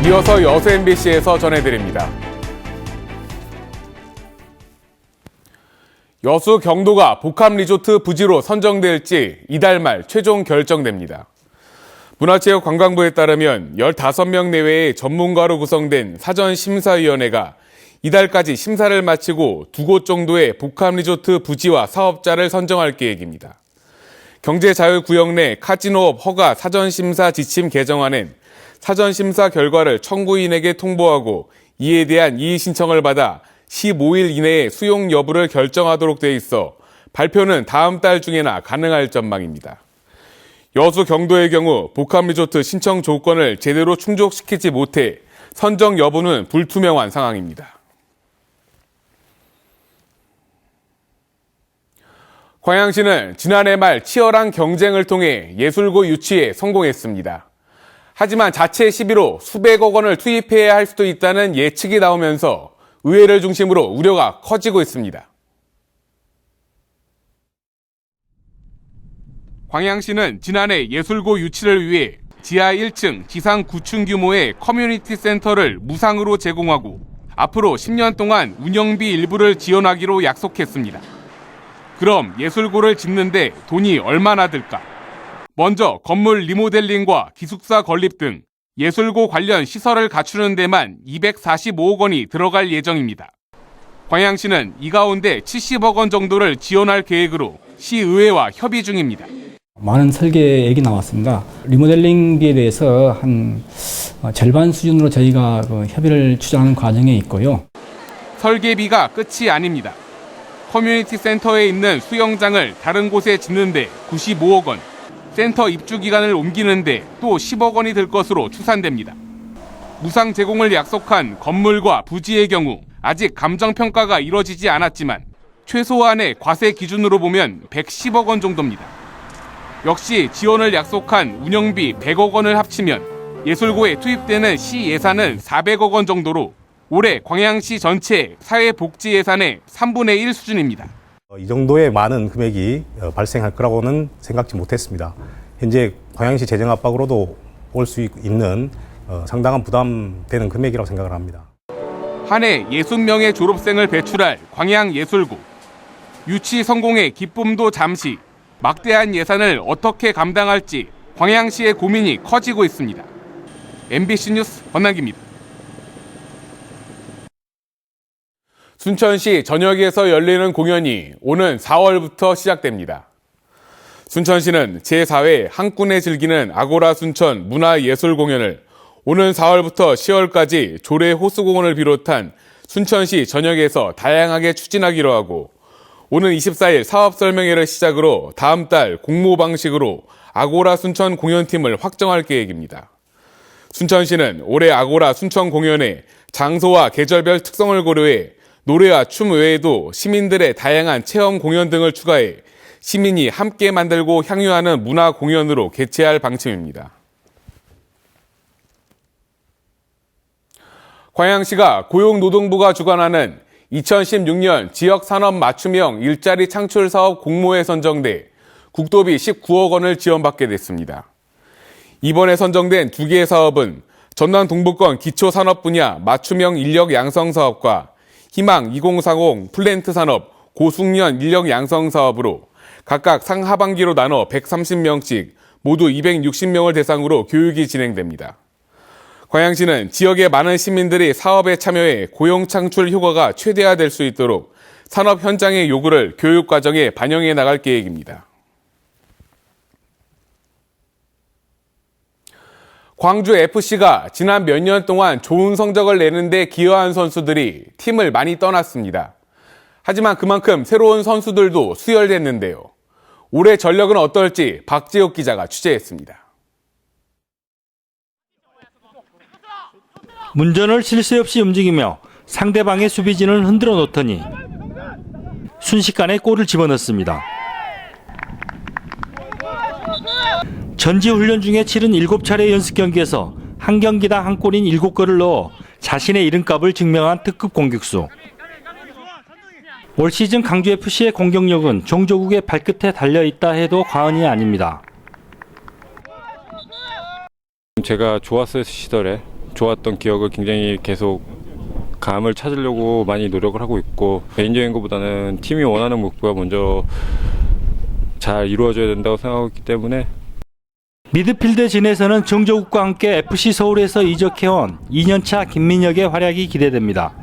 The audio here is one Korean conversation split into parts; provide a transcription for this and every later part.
이어서 여수 MBC에서 전해드립니다. 여수 경도가 복합리조트 부지로 선정될지 이달 말 최종 결정됩니다. 문화체육관광부에 따르면 15명 내외의 전문가로 구성된 사전심사위원회가 이달까지 심사를 마치고 2곳 정도의 복합리조트 부지와 사업자를 선정할 계획입니다. 경제자유구역 내 카지노업 허가 사전심사 지침 개정안은 사전심사 결과를 청구인에게 통보하고 이에 대한 이의 신청을 받아 15일 이내에 수용 여부를 결정하도록 돼 있어 발표는 다음 달 중에나 가능할 전망입니다. 여수 경도의 경우 복합리조트 신청 조건을 제대로 충족시키지 못해 선정 여부는 불투명한 상황입니다. 광양시는 지난해 말 치열한 경쟁을 통해 예술고 유치에 성공했습니다. 하지만 자체 시비로 수백억 원을 투입해야 할 수도 있다는 예측이 나오면서 의회를 중심으로 우려가 커지고 있습니다. 광양시는 지난해 예술고 유치를 위해 지하 1층, 지상 9층 규모의 커뮤니티 센터를 무상으로 제공하고 앞으로 10년 동안 운영비 일부를 지원하기로 약속했습니다. 그럼 예술고를 짓는데 돈이 얼마나 들까? 먼저 건물 리모델링과 기숙사 건립 등 예술고 관련 시설을 갖추는 데만 245억 원이 들어갈 예정입니다. 광양시는 이 가운데 70억 원 정도를 지원할 계획으로 시의회와 협의 중입니다. 많은 설계액이 나왔습니다. 리모델링비에 대해서 한 절반 수준으로 저희가 협의를 추진하는 과정에 있고요. 설계비가 끝이 아닙니다. 커뮤니티 센터에 있는 수영장을 다른 곳에 짓는데 95억 원, 센터 입주 기간을 옮기는데 또 10억 원이 들 것으로 추산됩니다. 무상 제공을 약속한 건물과 부지의 경우 아직 감정평가가 이뤄지지 않았지만 최소한의 과세 기준으로 보면 110억 원 정도입니다. 역시 지원을 약속한 운영비 100억 원을 합치면 예술고에 투입되는 시 예산은 400억 원 정도로 올해 광양시 전체 사회복지 예산의 3분의 1 수준입니다. 이 정도의 많은 금액이 발생할 거라고는 생각지 못했습니다. 현재 광양시 재정 압박으로도 올 수 있는 상당한 부담되는 금액이라고 생각을 합니다. 한 해 60명의 졸업생을 배출할 광양예술고. 유치 성공의 기쁨도 잠시, 막대한 예산을 어떻게 감당할지 광양시의 고민이 커지고 있습니다. MBC 뉴스 권남기입니다. 순천시 전역에서 열리는 공연이 오는 4월부터 시작됩니다. 순천시는 제4회 한눈에 즐기는 아고라 순천 문화예술 공연을 오는 4월부터 10월까지 조례 호수공원을 비롯한 순천시 전역에서 다양하게 추진하기로 하고 오는 24일 사업설명회를 시작으로 다음 달 공모 방식으로 아고라 순천 공연팀을 확정할 계획입니다. 순천시는 올해 아고라 순천 공연에 장소와 계절별 특성을 고려해 노래와 춤 외에도 시민들의 다양한 체험 공연 등을 추가해 시민이 함께 만들고 향유하는 문화 공연으로 개최할 방침입니다. 광양시가 고용노동부가 주관하는 2016년 지역산업 맞춤형 일자리 창출 사업 공모에 선정돼 국도비 19억 원을 지원받게 됐습니다. 이번에 선정된 2개의 사업은 전남 동부권 기초산업 분야 맞춤형 인력 양성 사업과 희망 2040 플랜트 산업 고숙련 인력 양성 사업으로 각각 상하반기로 나눠 130명씩 모두 260명을 대상으로 교육이 진행됩니다. 광양시는 지역의 많은 시민들이 사업에 참여해 고용 창출 효과가 최대화될 수 있도록 산업 현장의 요구를 교육 과정에 반영해 나갈 계획입니다. 광주FC가 지난 몇 년 동안 좋은 성적을 내는 데 기여한 선수들이 팀을 많이 떠났습니다. 하지만 그만큼 새로운 선수들도 수혈됐는데요. 올해 전력은 어떨지 박재욱 기자가 취재했습니다. 문전을 쉴 새 없이 움직이며 상대방의 수비진을 흔들어 놓더니 순식간에 골을 집어넣습니다. 전지훈련 중에 치른 7차례 연습 경기에서 한 경기당 한 골인 7골을 넣어 자신의 이름값을 증명한 특급 공격수. 올 시즌 강주FC의 공격력은 종조국의 발끝에 달려있다 해도 과언이 아닙니다. 제가 좋았을 시절에 좋았던 기억을 굉장히 계속 감을 찾으려고 많이 노력을 하고 있고, 개인적인 것보다는 팀이 원하는 목표가 먼저 잘 이루어져야 된다고 생각하기 때문에. 미드필드진에서는 정조국과 함께 FC 서울에서 이적해온 2년차 김민혁의 활약이 기대됩니다.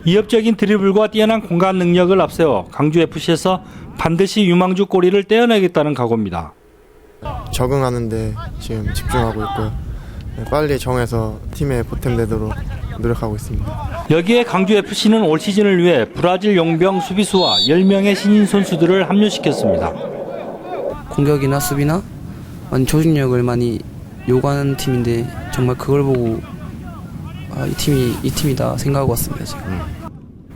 위협적인 드리블과 뛰어난 공간 능력을 앞세워 강주FC에서 반드시 유망주 꼬리를 떼어내겠다는 각오입니다. 적응하는데 지금 집중하고 있고요. 빨리 정해서 팀에 보탬되도록 노력하고 있습니다. 여기에 강주FC는 올 시즌을 위해 브라질 용병 수비수와 10명의 신인 선수들을 합류시켰습니다. 공격이나 수비나 많이 조직력을 많이 요구하는 팀인데 정말 그걸 보고 이 팀이다 생각하고 왔습니다. 지금.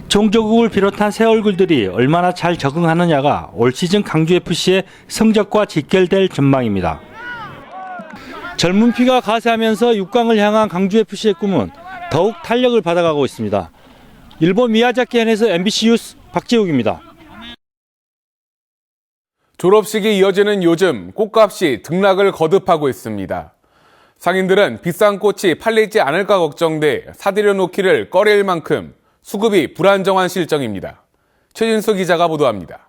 정조국을 비롯한 새 얼굴들이 얼마나 잘 적응하느냐가 올 시즌 강주FC의 성적과 직결될 전망입니다. 젊은 피가 가세하면서 6강을 향한 강주FC의 꿈은 더욱 탄력을 받아가고 있습니다. 일본 미야자키현에서 MBC 뉴스 박재욱입니다. 졸업식이 이어지는 요즘 꽃값이 등락을 거듭하고 있습니다. 상인들은 비싼 꽃이 팔리지 않을까 걱정돼 사들여 놓기를 꺼릴 만큼 수급이 불안정한 실정입니다. 최진수 기자가 보도합니다.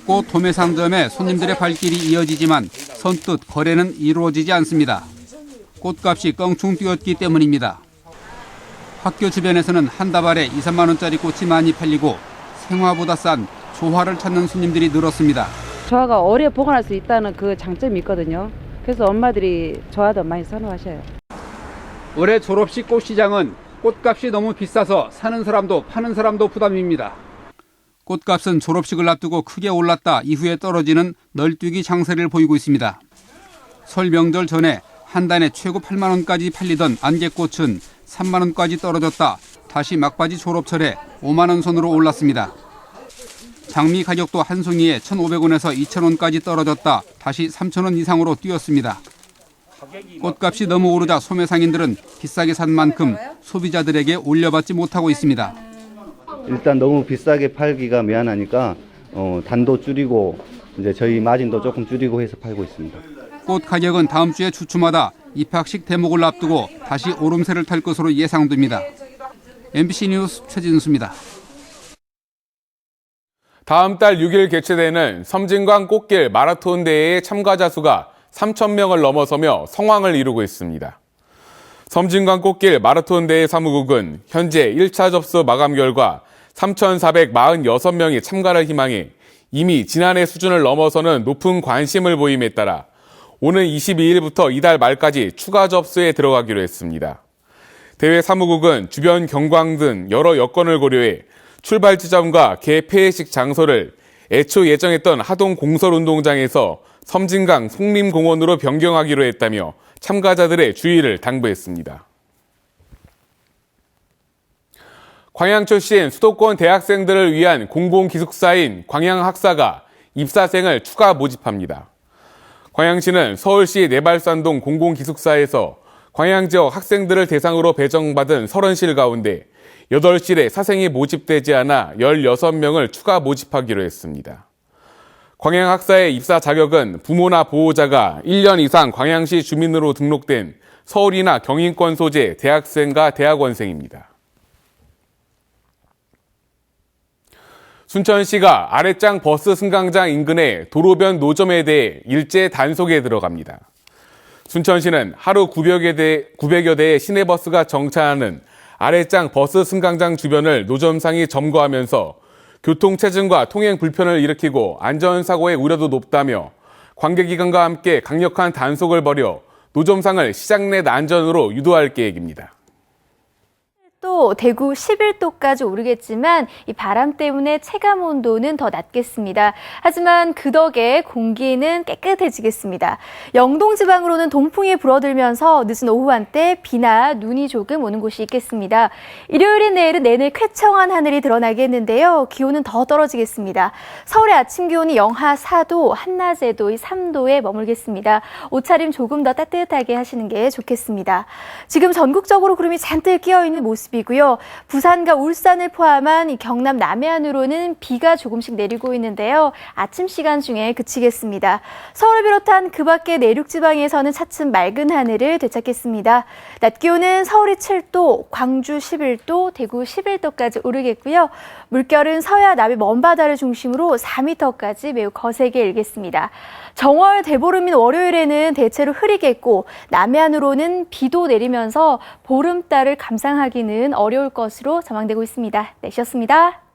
꽃 도매 상점에 손님들의 발길이 이어지지만 선뜻 거래는 이루어지지 않습니다. 꽃값이 껑충 뛰었기 때문입니다. 학교 주변에서는 한 다발에 2, 3만 원짜리 꽃이 많이 팔리고 생화보다 싼 조화를 찾는 손님들이 늘었습니다. 조화가 오래 보관할 수 있다는 그 장점이 있거든요. 그래서 엄마들이 조화도 많이 선호하셔요. 올해 졸업식 꽃시장은 꽃값이 너무 비싸서 사는 사람도 파는 사람도 부담입니다. 꽃값은 졸업식을 앞두고 크게 올랐다 이후에 떨어지는 널뛰기 장세를 보이고 있습니다. 설 명절 전에 한 단에 최고 8만 원까지 팔리던 안개꽃은 3만 원까지 떨어졌다 다시 막바지 졸업철에 5만 원 선으로 올랐습니다. 장미 가격도 한 송이에 1,500원에서 2,000원까지 떨어졌다 다시 3,000원 이상으로 뛰었습니다. 꽃값이 너무 오르자 소매상인들은 비싸게 산 만큼 소비자들에게 올려받지 못하고 있습니다. 일단 너무 비싸게 팔기가 미안하니까 단도 줄이고 이제 저희 마진도 조금 줄이고 해서 팔고 있습니다. 꽃 가격은 다음 주에 주춤하다 입학식 대목을 앞두고 다시 오름세를 탈 것으로 예상됩니다. MBC 뉴스 최진수입니다. 다음 달 6일 개최되는 섬진강 꽃길 마라톤 대회의 참가자 수가 3,000명을 넘어서며 성황을 이루고 있습니다. 섬진강 꽃길 마라톤 대회 사무국은 현재 1차 접수 마감 결과 3,446명이 참가를 희망해 이미 지난해 수준을 넘어서는 높은 관심을 보임에 따라 오는 22일부터 이달 말까지 추가 접수에 들어가기로 했습니다. 대회 사무국은 주변 경광 등 여러 여건을 고려해 출발 지점과 개폐회식 장소를 애초 예정했던 하동 공설운동장에서 섬진강 송림공원으로 변경하기로 했다며 참가자들의 주의를 당부했습니다. 광양 출신 수도권 대학생들을 위한 공공기숙사인 광양학사가 입사생을 추가 모집합니다. 광양시는 서울시 내발산동 공공기숙사에서 광양 지역 학생들을 대상으로 배정받은 30실 가운데 8실에 사생이 모집되지 않아 16명을 추가 모집하기로 했습니다. 광양학사의 입사 자격은 부모나 보호자가 1년 이상 광양시 주민으로 등록된 서울이나 경인권 소재 대학생과 대학원생입니다. 순천시가 아랫장 버스 승강장 인근의 도로변 노점에 대해 일제 단속에 들어갑니다. 순천시는 하루 900여 대의 시내버스가 정차하는 아랫장 버스 승강장 주변을 노점상이 점거하면서 교통체증과 통행 불편을 일으키고 안전사고의 우려도 높다며 관계기관과 함께 강력한 단속을 벌여 노점상을 시장 내 안전으로 유도할 계획입니다. 또 대구 11도까지 오르겠지만 이 바람 때문에 체감 온도는 더 낮겠습니다. 하지만 그 덕에 공기는 깨끗해지겠습니다. 영동 지방으로는 동풍이 불어들면서 늦은 오후 한때 비나 눈이 조금 오는 곳이 있겠습니다. 일요일인 내일은 내내 쾌청한 하늘이 드러나겠는데요. 기온은 더 떨어지겠습니다. 서울의 아침 기온이 영하 4도, 한낮에도 3도에 머물겠습니다. 옷차림 조금 더 따뜻하게 하시는 게 좋겠습니다. 지금 전국적으로 구름이 잔뜩 끼어 있는 모습 모습이고요. 부산과 울산을 포함한 이 경남 남해안으로는 비가 조금씩 내리고 있는데요. 아침 시간 중에 그치겠습니다. 서울을 비롯한 그 밖의 내륙 지방에서는 차츰 맑은 하늘을 되찾겠습니다. 낮 기온은 서울이 7도, 광주 11도, 대구 11도까지 오르겠고요. 물결은 서해와 남해 먼바다를 중심으로 4m까지 매우 거세게 일겠습니다. 정월 대보름인 월요일에는 대체로 흐리겠고 남해안으로는 비도 내리면서 보름달을 감상하기는 어려울 것으로 전망되고 있습니다. 날씨였습니다.